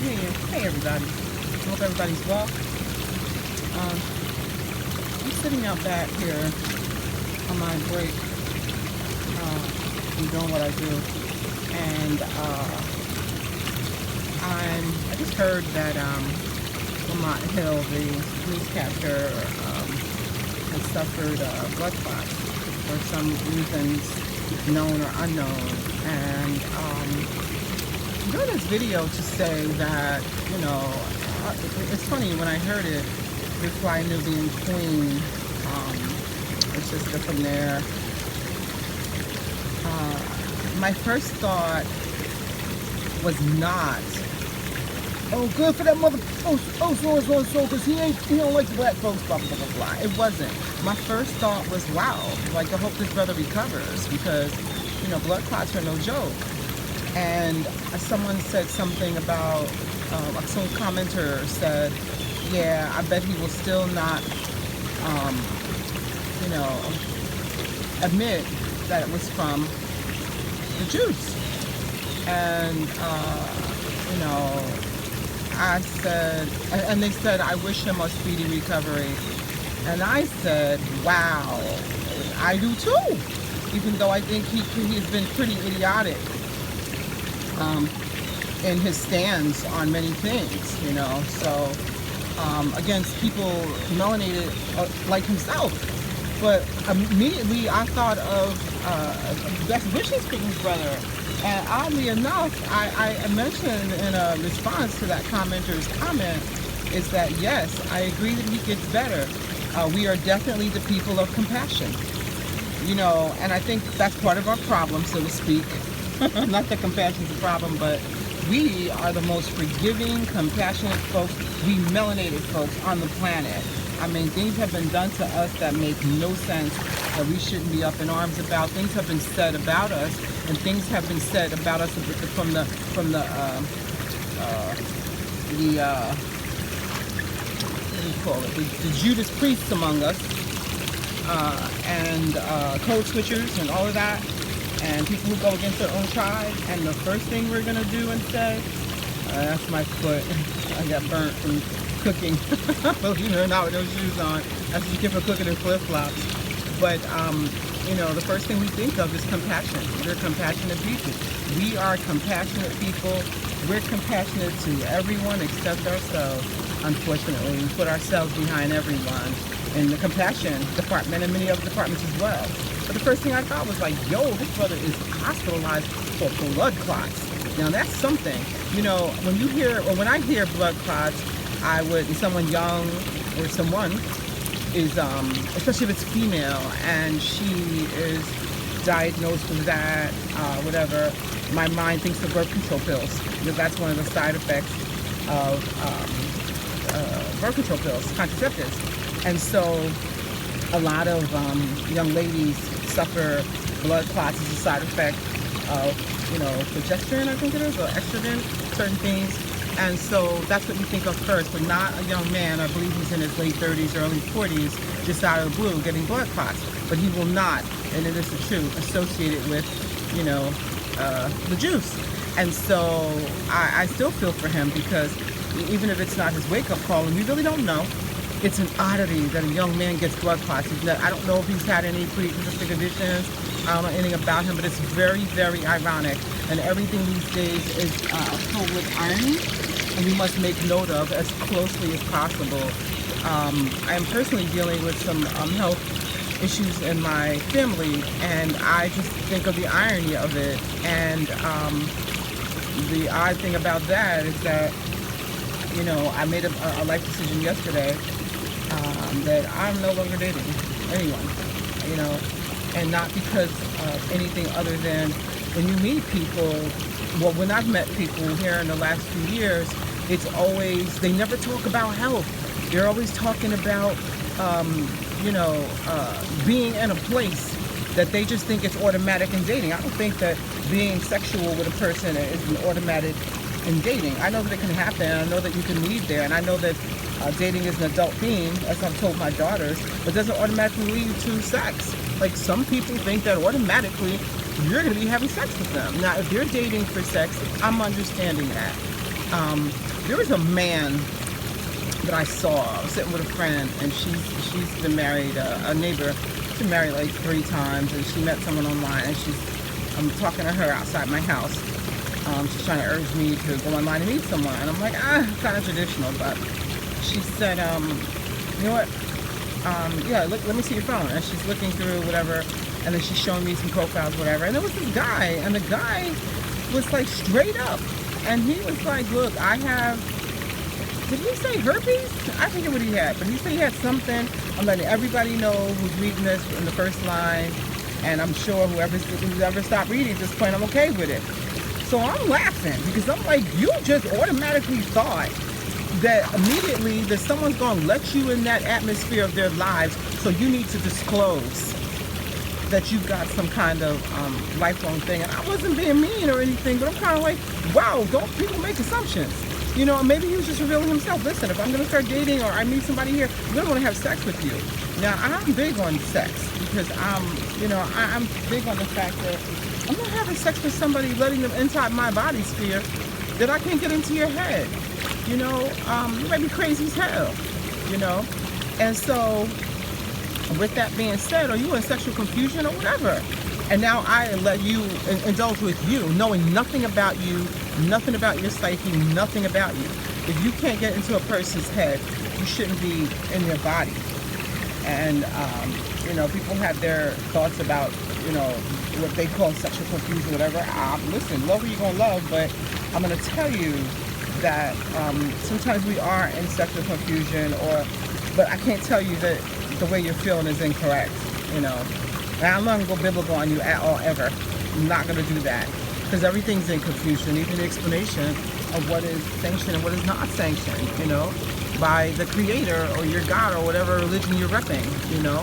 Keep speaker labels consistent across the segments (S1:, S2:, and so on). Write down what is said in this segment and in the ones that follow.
S1: Hey everybody. Hope everybody's well. I'm sitting out back here on my break, and doing what I do. And I just heard that Lamont Hill, the newscaster, has suffered blood clots for some reasons known or unknown. And I'm doing this video to say that, it's funny, when I heard it, your fly Nubian queen, it's just from there. My first thought was not, oh, good for that mother, so, because he don't like the black folks, blah, blah, blah, blah. It wasn't. My first thought was, wow, like, I hope this brother recovers, because, blood clots are no joke. And someone said something about, some commenter said, yeah, I bet he will still not, admit that it was from the Jews. And, I said, and they said, I wish him a speedy recovery. And I said, wow, I do too. Even though I think he's been pretty idiotic in his stands on many things, so against people melanated like himself. But immediately I thought of best wishes for his brother. And oddly enough, I mentioned in a response to that commenter's comment is that, yes, I agree that he gets better. We are definitely the people of compassion, and I think that's part of our problem, so to speak. Not that compassion is a problem, but we are the most forgiving, compassionate folks, we melanated folks on the planet. I mean, things have been done to us that make no sense, that we shouldn't be up in arms about. Things have been said about us, and things have been said about us from the what do you call it? The Judas priests among us, and code switchers and all of that, and people who go against their own tribe. And the first thing we're gonna do and say, that's my foot. I got burnt from cooking. Believe it or not, with those shoes on. That's what you get for cooking in flip-flops. But the first thing we think of is compassion. We're compassionate people. We are compassionate people. We're compassionate to everyone except ourselves. Unfortunately, we put ourselves behind everyone in the compassion department and many other departments as well. But the first thing I thought was like, yo, this brother is hospitalized for blood clots. Now that's something. When you hear, or when I hear blood clots, I would, someone young or someone is, especially if it's female and she is diagnosed with that, whatever, my mind thinks of birth control pills, because that's one of the side effects of birth control pills, contraceptives. And so a lot of young ladies suffer blood clots as a side effect of, progesterone, I think it is, or estrogen, certain things. And so that's what you think of first, but not a young man, I believe he's in his late 30s, early 40s, just out of the blue getting blood clots. But he will not, and it is the truth, associated with, the juice. And so I still feel for him, because even if it's not his wake-up call, and we really don't know, it's an oddity that a young man gets blood clots. I don't know if he's had any pre-existing conditions. I don't know anything about him, but it's very, very ironic. And everything these days is filled with irony, and we must make note of as closely as possible. I am personally dealing with some health issues in my family, and I just think of the irony of it. And the odd thing about that is that, I made a life decision yesterday that I'm no longer dating anyone, and not because of anything other than when you meet people, well, when I've met people here in the last few years, it's always, they never talk about health. They're always talking about, being in a place that they just think it's automatic in dating. I don't think that being sexual with a person is an automatic in dating. I know that it can happen, and I know that you can lead there, and I know that dating is an adult theme, as I've told my daughters, but doesn't automatically lead to sex. Like, some people think that automatically you're going to be having sex with them. Now, if you're dating for sex, I'm understanding that. There was a man that I saw. I was sitting with a friend, and she's been married, a neighbor. She's been married like 3 times, and she met someone online, and I'm talking to her outside my house. She's trying to urge me to go online and meet someone, and I'm like, kind of traditional, but she said, you know what? Yeah, let me see your phone. And she's looking through whatever, and then she's showing me some profiles, whatever. And there was this guy, and the guy was like straight up, and he was like, look, I have, did he say herpes? I forget what he had, but he said he had something. I'm letting everybody know who's reading this in the first line, and I'm sure who's ever stopped reading at this point, I'm okay with it. So I'm laughing, because I'm like, you just automatically thought that immediately that someone's going to let you in that atmosphere of their lives, so you need to disclose that you've got some kind of lifelong thing. And I wasn't being mean or anything, but I'm kind of like, wow, don't people make assumptions? You know, maybe he was just revealing himself. Listen, if I'm going to start dating or I meet somebody here, I'm going to want to have sex with you. Now, I'm big on sex, because I'm big on the fact that I'm not having sex with somebody, letting them inside my body sphere that I can't get into your head. You know, you might be crazy as hell, you know. And so, with that being said, are you in sexual confusion or whatever? And now I let you indulge with you, knowing nothing about you, nothing about your psyche, nothing about you. If you can't get into a person's head, you shouldn't be in their body. And, you know, people have their thoughts about, you know, what they call sexual confusion, whatever. Listen, love who you're going to love, but I'm going to tell you that sometimes we are in sexual confusion, but I can't tell you that the way you're feeling is incorrect, you know. And I'm not going to go biblical on you at all, ever. I'm not going to do that, because everything's in confusion, even the explanation of what is sanctioned and what is not sanctioned, you know, by the creator or your God or whatever religion you're repping, you know,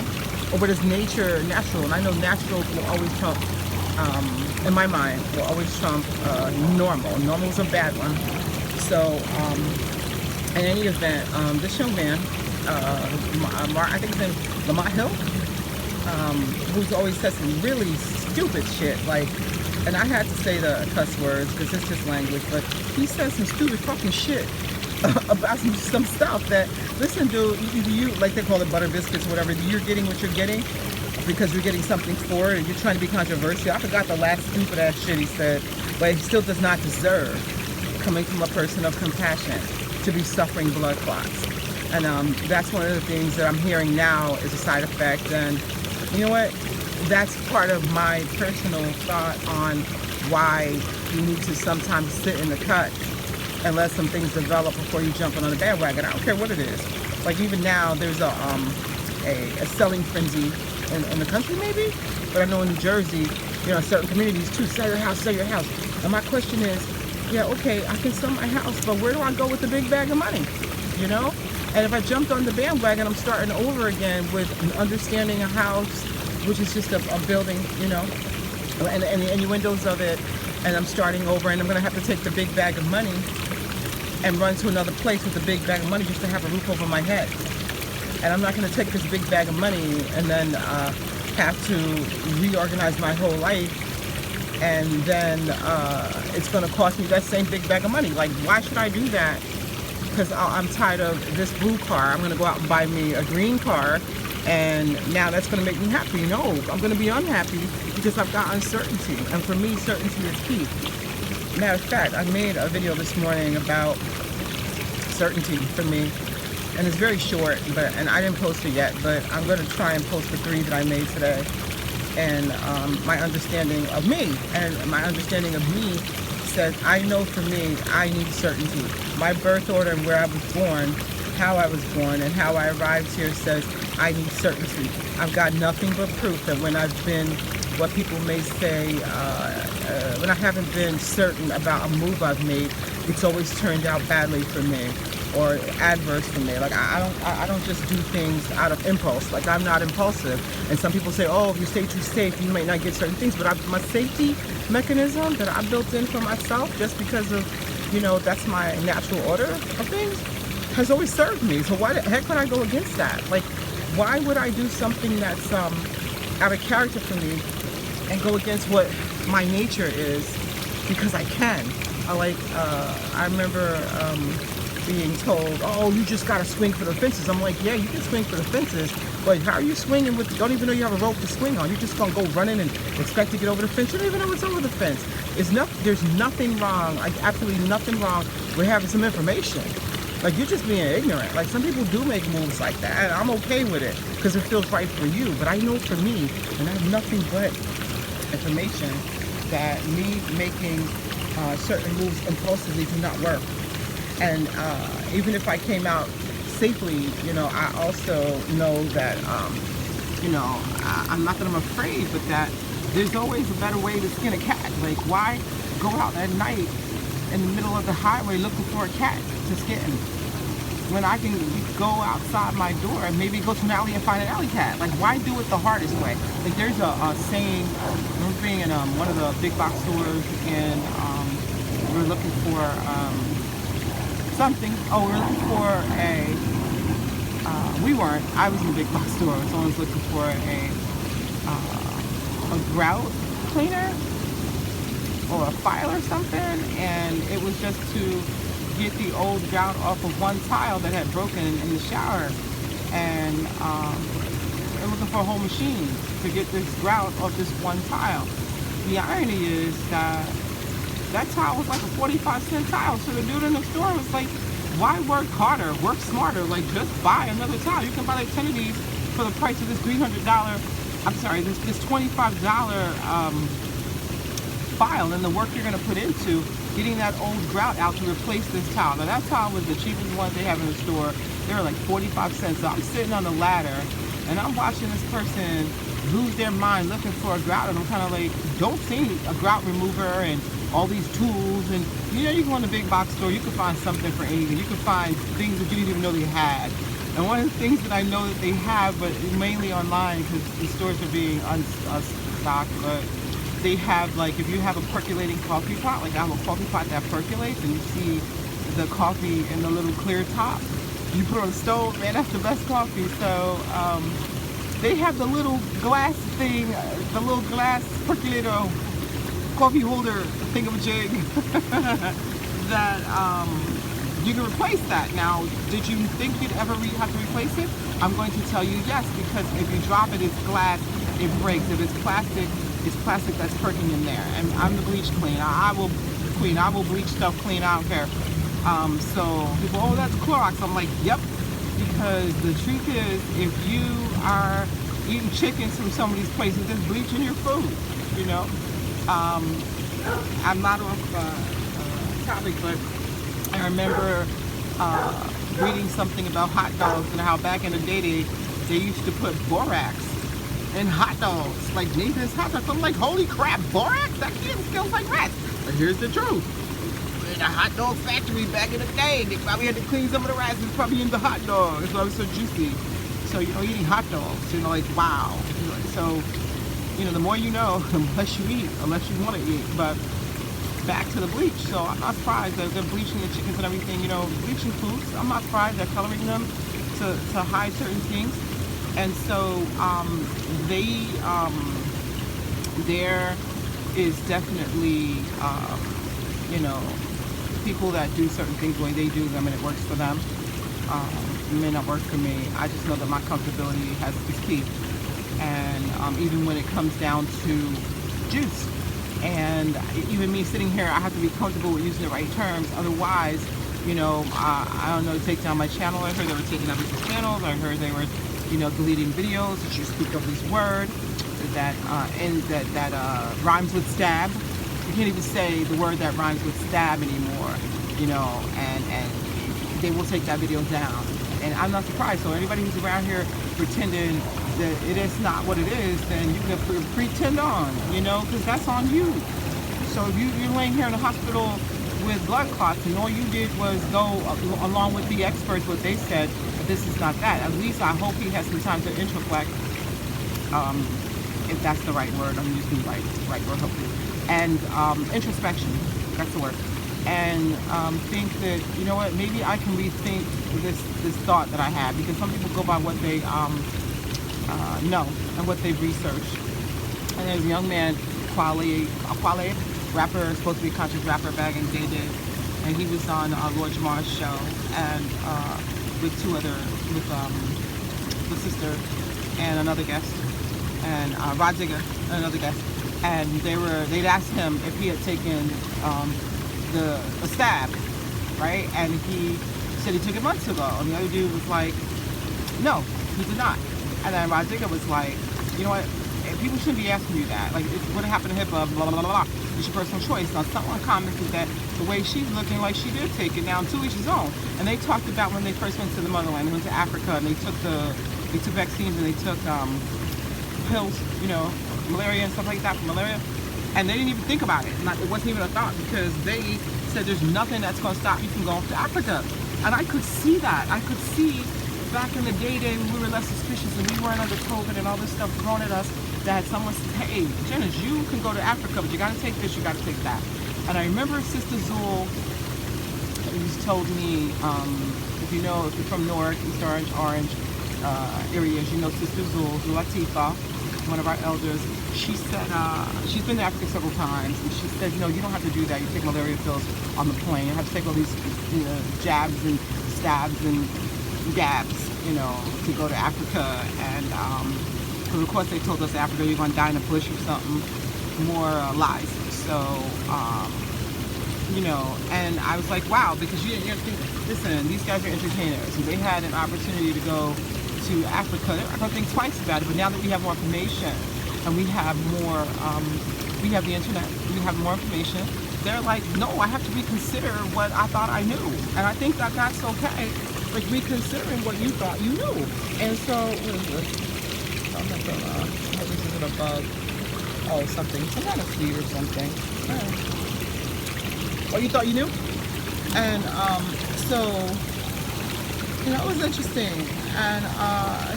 S1: or what is natural. And I know natural will always trump, in my mind, will always trump normal. Normal is a bad one. So, in any event, this young man, I think his name is Lamont Hill, who's always said some really stupid shit, like, and I had to say the cuss words because it's just language, but he said some stupid fucking shit about some stuff that, listen, dude, you like they call it butter biscuits or whatever, you're getting what you're getting because you're getting something for it, and you're trying to be controversial. I forgot the last stupid ass shit he said, but he still does not deserve, coming from a person of compassion, to be suffering blood clots. And that's one of the things that I'm hearing now is a side effect. And you know what? That's part of my personal thought on why you need to sometimes sit in the cut and let some things develop before you jump on the bandwagon. I don't care what it is. Like even now, there's a selling frenzy in the country maybe, but I know in New Jersey, you know, certain communities too, sell your house, sell your house. And my question is, yeah, okay, I can sell my house, but where do I go with the big bag of money, you know? And if I jumped on the bandwagon, I'm starting over again with an understanding a house, which is just a building, you know, and the innuendos of it, and I'm starting over, and I'm going to have to take the big bag of money and run to another place with the big bag of money just to have a roof over my head. And I'm not going to take this big bag of money and then have to reorganize my whole life, and then it's going to cost me that same big bag of money. Like, why should I do that? Because I'm tired of this blue car. I'm going to go out and buy me a green car, and now that's going to make me happy. No, I'm going to be unhappy because I've got uncertainty, and for me, certainty is key. Matter of fact, I made a video this morning about certainty for me, and it's very short, and I didn't post it yet, but I'm going to try and post the 3 that I made today, and my understanding of me, and my understanding of me says, I know for me, I need certainty. My birth order and where I was born, how I was born, and how I arrived here says, I need certainty. I've got nothing but proof that when I've been, what people may say, when I haven't been certain about a move I've made, it's always turned out badly for me, or adverse for me. Like I don't just do things out of impulse. Like I'm not impulsive. And some people say, oh, if you stay too safe, you might not get certain things. But my safety mechanism that I built in for myself, just because of, you know, that's my natural order of things, has always served me. So why the heck would I go against that? Like, why would I do something that's out of character for me and go against what my nature is because I can? I remember being told, oh, you just gotta swing for the fences. I'm like, yeah, you can swing for the fences, but how are you swinging with, you don't even know you have a rope to swing on. You're just gonna go running and expect to get over the fence. You don't even know what's over the fence. There's nothing wrong, like absolutely nothing wrong with having some information. Like, you're just being ignorant. Like, some people do make moves like that, and I'm okay with it because it feels right for you. But I know for me, and I have nothing but information, that me making certain moves impulsively do not work. And even if I came out safely, you know, I also know that, you know, I'm not that I'm afraid, but that there's always a better way to skin a cat. Like, why go out at night in the middle of the highway looking for a cat to skin when I can go outside my door and maybe go to an alley and find an alley cat? Like, why do it the hardest way? Like, there's a saying, I remember being in one of the big box stores, and we were looking for something. Oh, we were looking for we weren't. I was in a big box store. Someone was looking for a grout cleaner or a file or something, and it was just to get the old grout off of one tile that had broken in the shower. And they're looking for a whole machine to get this grout off this one tile. The irony is that that tile was like a 45-cent tile. So the dude in the store was like, why work harder, work smarter? Like, just buy another tile. You can buy like 10 of these for the price of this $300, I'm sorry, this $25 file, and the work you're gonna put into getting that old grout out to replace this tile. Now, that tile was the cheapest one they have in the store. They were like 45 cents. So I'm sitting on the ladder and I'm watching this person lose their mind looking for a grout, and I'm kind of like, don't see a grout remover and all these tools. And you know, you go in a big box store, you can find something for anything. You can find things that you didn't even know they had. And one of the things that I know that they have, but mainly online because the stores are being unstocked, but they have, like, if you have a percolating coffee pot, like I have a coffee pot that percolates, and you see the coffee in the little clear top, you put it on the stove, man, that's the best coffee. So they have the little glass thing, the little glass percolator coffee holder thingamajig that you can replace that. Now, did you think you'd ever have to replace it? I'm going to tell you yes, because if you drop it, it's glass, it breaks. If it's plastic that's perking in there. And I'm the bleach queen. I will bleach stuff clean. I don't care. So people, oh, that's Clots. I'm like, yep. Because the truth is, if you are eating chickens from some of these places, there's bleach in your food. You know. I'm not off topic, but I remember reading something about hot dogs and how back in the day they used to put borax in hot dogs, like Nathan's hot dogs. I'm like, holy crap, borax? That kid smells like rats. But here's the truth. In a hot dog factory back in the day, they probably had to clean some of the rats. It's probably in the hot dog. That's why it was so juicy. So, you know, eating hot dogs, you know, like, wow. You know, so, you know, the more you know, the less you eat, unless you want to eat. But back to the bleach. So I'm not surprised that they're bleaching the chickens and everything, you know, bleaching foods. I'm not surprised they're coloring them to hide certain things. And so there is definitely, you know, people that do certain things the way they do them and it works for them. It may not work for me. I just know that my comfortability is key. And even when it comes down to juice, and even me sitting here, I have to be comfortable with using the right terms. Otherwise, you know, I don't know, take down my channel. I heard they were taking down people's channels. I heard they were, you know, deleting videos that you speak of this word that rhymes with stab. You can't even say the word that rhymes with stab anymore, you know, and they will take that video down. And I'm not surprised. So anybody who's around here pretending that it is not what it is, then you can pretend on, you know, because that's on you. So if you're laying here in the hospital with blood clots and all you did was go along with the experts, what they said, this is not that. At least I hope he has some time to introspect, if that's the right word. I'm using the right word, hopefully. And introspection, that's the word. And think that, you know what, maybe I can rethink this thought that I had, because some people go by what they know and what they've researched. And there's a young man, Quale, rapper, supposed to be a conscious rapper back in Day Day, and he was on Lord Jamar's show, and with the sister and another guest, and Rod Digger, another guest, and they'd asked him if he had taken a stab, right? And he said he took it months ago, and the other dude was like, no, he did not. And then Rod Digger was like, you know what? People shouldn't be asking you that. Like, what happened to HIPAA? Blah, blah, blah, blah. It's your personal choice. Now, someone commented that the way she's looking like she did take it down, to each his own. And they talked about when they first went to the motherland, they went to Africa, and they took vaccines, and they took pills, you know, malaria and stuff like that for malaria. And they didn't even think about it. It wasn't even a thought, because they said there's nothing that's going to stop you from going to Africa. And I could see that. I could see back in the day when we were less suspicious and we weren't under COVID and all this stuff thrown at us, that someone said, hey, Janice, you can go to Africa, but you got to take this, you got to take that. And I remember Sister Zool, who's told me, if you're from Newark, East Orange areas, you know Sister Zool Latifa, one of our elders. She said, she's been to Africa several times, and she said, you know, you don't have to do that. You take malaria pills on the plane. You have to take all these jabs and stabs and gabs, you know, to go to Africa. And because of course they told us Africa, you're going to die in a bush or something. More lies. So, you know, and I was like, wow, because you didn't think, listen, these guys are entertainers, and they had an opportunity to go to Africa. I don't think twice about it, but now that we have more information and we have more, we have the internet, we have more information, they're like, no, I have to reconsider what I thought I knew. And I think that that's okay, like reconsidering what you thought you knew. And so, what is this? I'm not gonna, this isn't a bug. Oh, something, some kind of seed or something. Oh, you thought you knew? And so, you know, it was interesting. And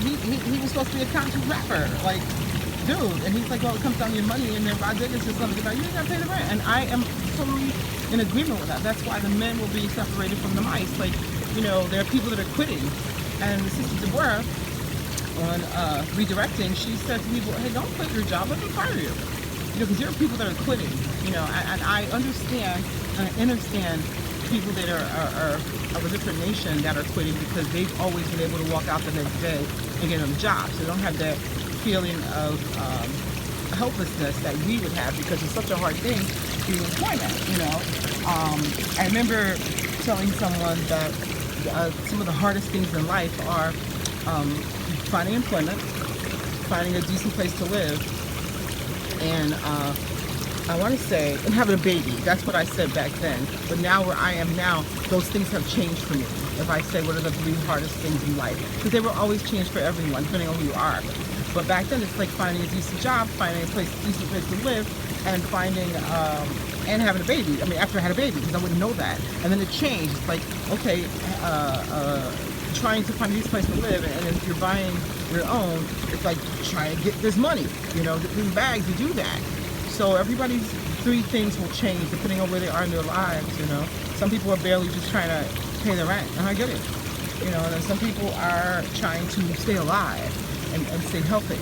S1: he was supposed to be a conscious rapper, like, dude. And he's like, well, it comes down to your money. And then Rod Digger says something about, you ain't gotta pay the rent. And I am totally in agreement with that. That's why the men will be separated from the mice. Like, you know, there are people that are quitting. And Sister Deborah, on redirecting, she said to people, hey, don't quit your job, let me fire you. You know, because there are people that are quitting, you know, and I understand people that are of a different nation that are quitting because they've always been able to walk out the next day and get a job. So they don't have that feeling of helplessness that we would have, because it's such a hard thing to employment, you know. I remember telling someone that some of the hardest things in life are finding employment, finding a decent place to live, and I want to say, and having a baby. That's what I said back then. But now where I am now, those things have changed for me. If I say what are the 3 hardest things in life, because they will always change for everyone, depending on who you are. But back then, it's like finding a decent job, finding a decent place to live, and finding and having a baby. I mean, after I had a baby, because I wouldn't know that. And then it changed. It's like, okay, trying to find a decent place to live, and if you're buying your own, it's like trying to get this money. You know, in bags, you do that. So everybody's 3 things will change depending on where they are in their lives, you know. Some people are barely just trying to pay their rent, and I get it. You know, and then some people are trying to stay alive and stay healthy.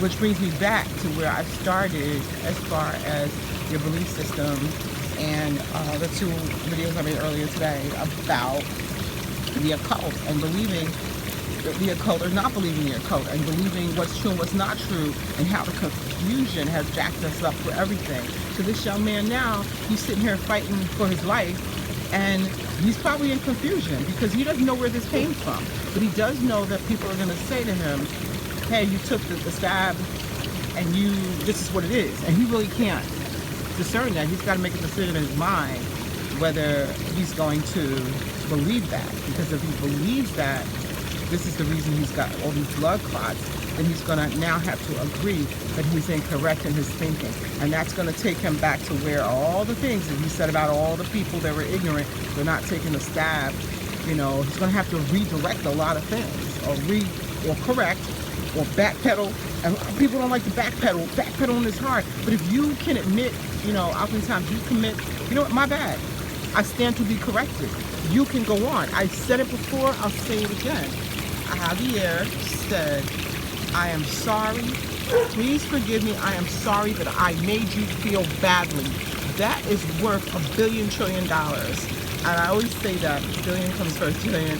S1: Which brings me back to where I started as far as your belief system and the 2 videos I made earlier today about the occult and believing the occult or not believing the occult, and believing what's true and what's not true, and how the confusion has jacked us up for everything. So this young man now, he's sitting here fighting for his life, and he's probably in confusion because he doesn't know where this came from. But he does know that people are going to say to him, hey, you took the stab, and this is what it is. And he really can't discern that. He's got to make a decision in his mind whether he's going to believe that. Because if he believes that this is the reason he's got all these blood clots, then he's going to now have to agree that he's incorrect in his thinking. And that's going to take him back to where all the things that he said about all the people that were ignorant, they're not taking a stab. You know, he's going to have to redirect a lot of things, or correct, or backpedal. And people don't like to backpedal. Backpedaling is hard. But if you can admit, you know, oftentimes you commit, you know what, my bad. I stand to be corrected. You can go on. I said it before, I'll say it again. Javier said, I am sorry Please forgive me. I am sorry that I made you feel badly. That is worth $1 billion trillion. And I always say that billion comes first, $1 trillion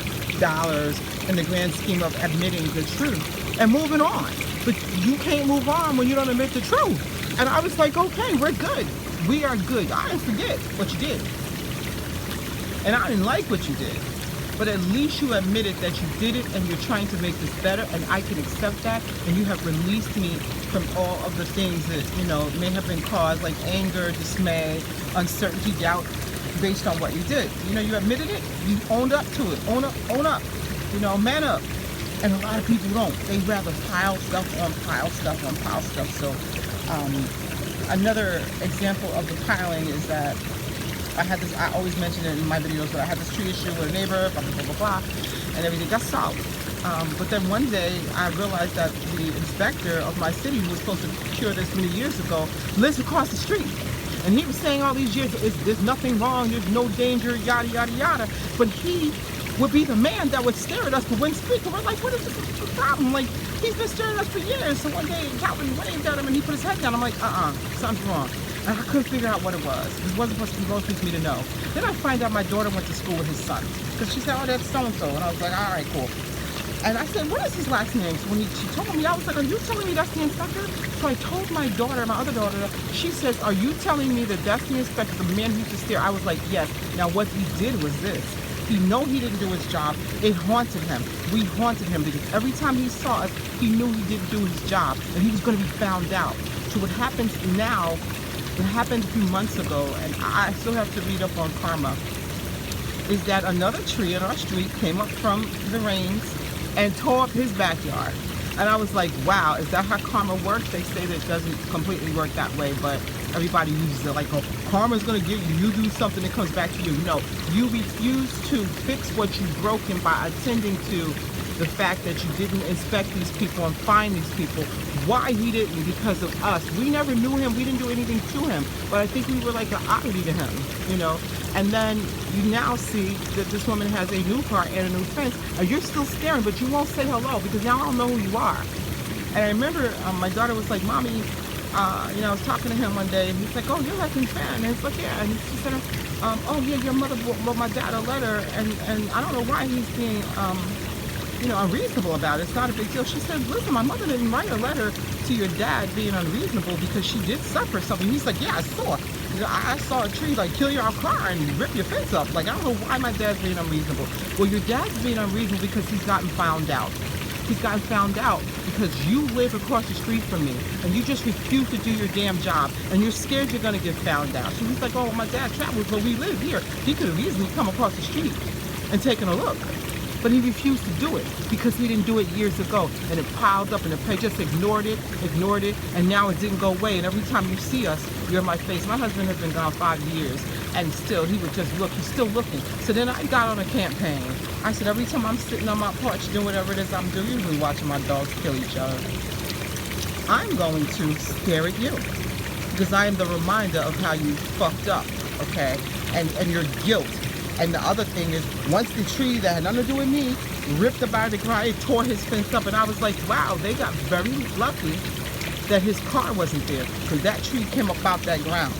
S1: in the grand scheme of admitting the truth and moving on. But you can't move on when you don't admit the truth. And I was like, okay, we're good. We are good. I didn't forget what you did. And I didn't like what you did. But at least you admitted that you did it and you're trying to make this better, and I can accept that. And you have released me from all of the things that, may have been caused, like anger, dismay, uncertainty, doubt, based on what you did. You admitted it, you owned up to it. Own up, man up. And a lot of people don't. They rather pile stuff on pile stuff on pile stuff. So another example of the piling is that I always mention it in my videos, but I had this tree issue with a neighbor, blah, blah, blah, blah, blah, and everything got solved. But then one day I realized that the inspector of my city, who was supposed to cure this many years ago, lives across the street. And he was saying all these years, there's nothing wrong, there's no danger, yada, yada, yada. But he would be the man that would stare at us for when speaking. We're like, what is the problem? Like, he's been staring at us for years. So one day, Calvin waved at him and he put his head down. I'm like, something's wrong. And I couldn't figure out what it was. It wasn't supposed to be most for me to know. Then I find out my daughter went to school with his son. Because she said, oh, that's so-and-so. And I was like, all right, cool. And I said, what is his last name? So when she told me, I was like, are you telling me that's the inspector? So I told my daughter, my other daughter, she says, are you telling me that that's the inspector, the man who used to stare? I was like, yes. Now what he did was this. He knew he didn't do his job. It haunted him. We haunted him because every time he saw us, he knew he didn't do his job and he was going to be found out. So what happens now, it happened a few months ago, and I still have to read up on karma, is that another tree in our street came up from the rains and tore up his backyard. And I was like, wow, is that how karma works? They say that it doesn't completely work that way, but everybody uses it like, oh, karma's gonna give you, you do something, it comes back to you. No, you refuse to fix what you've broken by attending to the fact that you didn't inspect these people and find these people. Why he didn't? Because of us. We never knew him, we didn't do anything to him, but I think we were like an oddity to him, And then you now see that this woman has a new car and a new fence, and you're still staring, but you won't say hello because now I don't know who you are. And I remember my daughter was like, Mommy, I was talking to him one day, and he's like, oh, you're Leslie's fan. And it's like, yeah. And she said, oh, yeah, your mother wrote my dad a letter, and I don't know why he's being, unreasonable about it. It's not a big deal. She said, listen, my mother didn't write a letter to your dad being unreasonable because she did suffer something. He's like, yeah, I saw. I saw a tree like kill your car and rip your fence up. Like, I don't know why my dad's being unreasonable. Well, your dad's being unreasonable because he's gotten found out. He's gotten found out because you live across the street from me and you just refuse to do your damn job and you're scared you're going to get found out. So he's like, oh, my dad travels, but we live here. He could have easily come across the street and taken a look. But he refused to do it because he didn't do it years ago, and it piled up and the just ignored it, and now it didn't go away. And every time you see us, you're in my face. My husband has been gone 5 years, and still he would just look. He's still looking. So then I got on a campaign. I said, every time I'm sitting on my porch doing whatever it is I'm doing, usually watching my dogs kill each other, I'm going to stare at you because I am the reminder of how you fucked up, okay, and your guilt. And the other thing is, once the tree that had nothing to do with me ripped up out of the ground, it tore his fence up, and I was like, wow, they got very lucky that his car wasn't there, because that tree came up out that ground.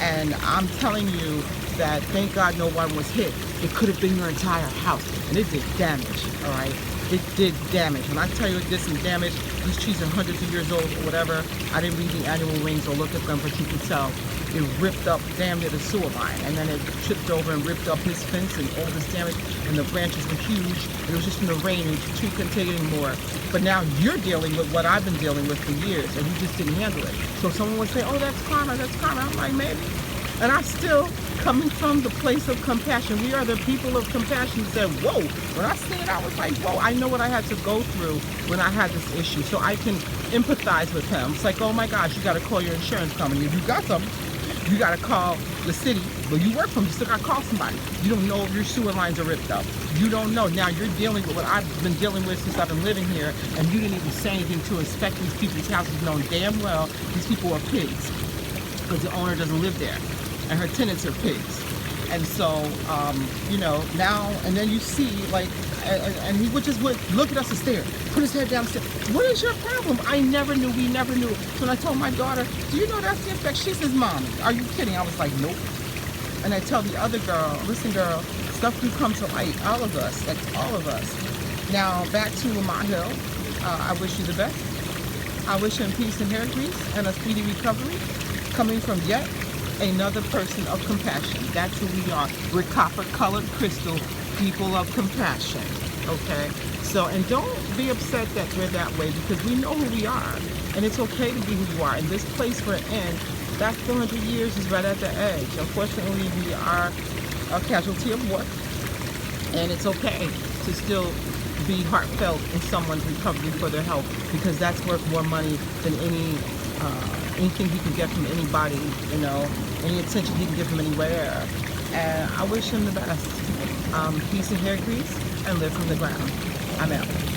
S1: And I'm telling you that thank God no one was hit. It could have been your entire house, and it did damage, all right? It did damage. When I tell you it did some damage, these trees are hundreds of years old or whatever. I didn't read the annual rings or look at them, but you can tell it ripped up damn near the sewer line, and then it tripped over and ripped up his fence and all this damage, and the branches were huge, and it was just from the rain, and the tree couldn't take it anymore. But now you're dealing with what I've been dealing with for years, and you just didn't handle it. So someone would say, oh, that's karma, that's karma. I'm like, maybe. And I still, coming from the place of compassion, we are the people of compassion, said, whoa. When I seen it, I was like, whoa, I know what I had to go through when I had this issue, so I can empathize with him. It's like, oh my gosh, you got to call your insurance company. If you got something, you got to call the city. But you work for them, you still got to call somebody. You don't know if your sewer lines are ripped up. You don't know. Now you're dealing with what I've been dealing with since I've been living here, and you didn't even say anything to inspect these people's houses, knowing damn well these people are pigs because the owner doesn't live there, and her tenants are pigs. And so, you know, now, and then you see, like, and he would just look at us and stare, put his head down and say, what is your problem? I never knew, we never knew. So when I told my daughter, do you know that's the infection? She says, Mommy, are you kidding? I was like, nope. And I tell the other girl, listen girl, stuff do come to light, all of us, like all of us. Now, back to Lamont Hill, I wish you the best. I wish him peace and hair grease and a speedy recovery, coming from yet another person of compassion. That's who we are. We're copper-colored crystal people of compassion, okay? So, and don't be upset that we're that way, because we know who we are, and it's okay to be who you are. And this place we're in, that 400 years is right at the edge. Unfortunately, we are a casualty of war, and it's okay to still be heartfelt in someone's recovery for their health, because that's worth more money than anything he can get from anybody, you know, any attention he can get from anywhere. And I wish him the best. Peace and hair grease, and live from the ground. I'm out.